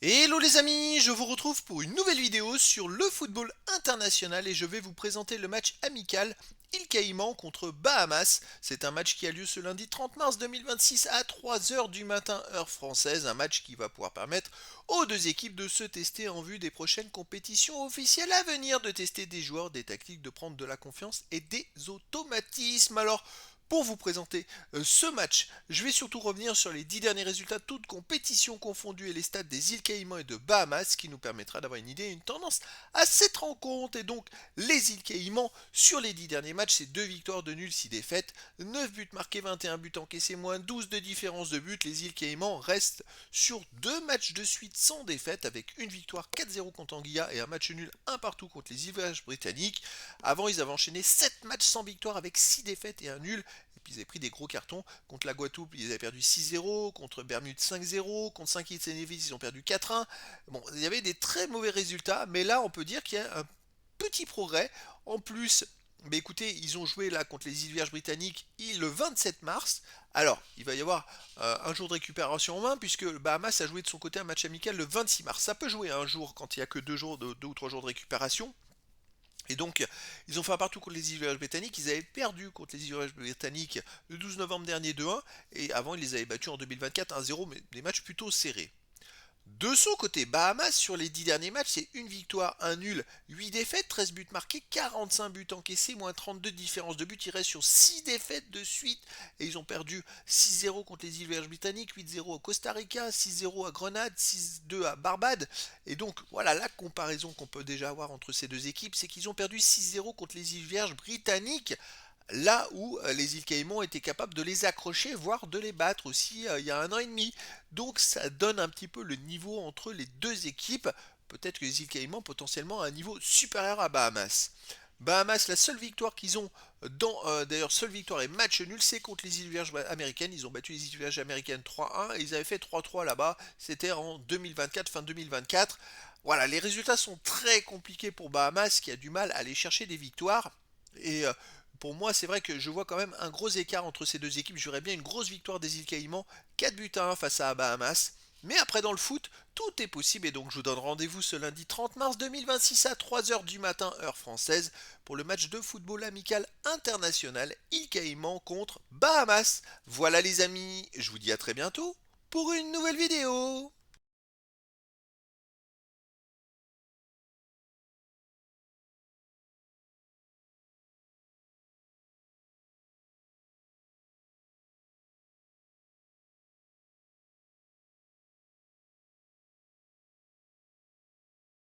Hello les amis, je vous retrouve pour une nouvelle vidéo sur le football international et je vais vous présenter le match amical Île Caïmans contre Bahamas. C'est un match qui a lieu ce lundi 30 mars 2026 à 3 heures du matin heure française, un match qui va pouvoir permettre aux deux équipes de se tester en vue des prochaines compétitions officielles à venir, de tester des joueurs, des tactiques, de prendre de la confiance et des automatismes. Alors, pour vous présenter ce match, je vais surtout revenir sur les 10 derniers résultats, toutes compétitions confondues et les stats des îles Caïmans et de Bahamas, ce qui nous permettra d'avoir une idée et une tendance à cette rencontre. Et donc, les îles Caïmans, sur les 10 derniers matchs, c'est 2 victoires, 2 nuls, 6 défaites, 9 buts marqués, 21 buts encaissés, moins 12 de différence de but. Les îles Caïmans restent sur 2 matchs de suite sans défaite, avec une victoire 4-0 contre Anguilla et un match nul 1 partout contre les îles britanniques. Avant, ils avaient enchaîné 7 matchs sans victoire avec 6 défaites et un nul. Et puis ils avaient pris des gros cartons. Contre la Guadeloupe, ils avaient perdu 6-0. Contre Bermude, 5-0. Contre Saint-Kitts et Nevis, ils ont perdu 4-1. Bon, il y avait des très mauvais résultats. Mais là, on peut dire qu'il y a un petit progrès. En plus, mais écoutez, ils ont joué là contre les îles Vierges britanniques le 27 mars. Alors, il va y avoir un jour de récupération en main, puisque le Bahamas a joué de son côté un match amical le 26 mars. Ça peut jouer un jour quand il n'y a que 2 ou 3 jours de récupération. Et donc, ils ont fait un partout contre les îles britanniques. Ils avaient perdu contre les îles britanniques le 12 novembre dernier 2-1. Et avant, ils les avaient battus en 2024 1-0, mais des matchs plutôt serrés. De son côté, Bahamas, sur les 10 derniers matchs, c'est une victoire, un nul, 8 défaites, 13 buts marqués, 45 buts encaissés, moins 32 de différence de but. Ils restent sur 6 défaites de suite et ils ont perdu 6-0 contre les îles Vierges britanniques, 8-0 au Costa Rica, 6-0 à Grenade, 6-2 à Barbade. Et donc, voilà la comparaison qu'on peut déjà avoir entre ces deux équipes, c'est qu'ils ont perdu 6-0 contre les îles Vierges britanniques, là où les îles Caïmans étaient capables de les accrocher, voire de les battre aussi il y a un an et demi. Donc ça donne un petit peu le niveau entre les deux équipes. Peut-être que les îles Caïmans potentiellement à un niveau supérieur à Bahamas. Bahamas, la seule victoire qu'ils ont d'ailleurs seule victoire et match nul, c'est contre les îles Vierges américaines. Ils ont battu les îles Vierges américaines 3-1 et ils avaient fait 3-3 là-bas. C'était en 2024, fin 2024. Voilà, les résultats sont très compliqués pour Bahamas qui a du mal à aller chercher des victoires. Et pour moi, c'est vrai que je vois quand même un gros écart entre ces deux équipes. J'aurais bien une grosse victoire des îles Caïmans, 4 buts à 1 face à Bahamas. Mais après, dans le foot, tout est possible. Et donc, je vous donne rendez-vous ce lundi 30 mars 2026 à 3 heures du matin, heure française, pour le match de football amical international îles Caïmans contre Bahamas. Voilà, les amis, je vous dis à très bientôt pour une nouvelle vidéo.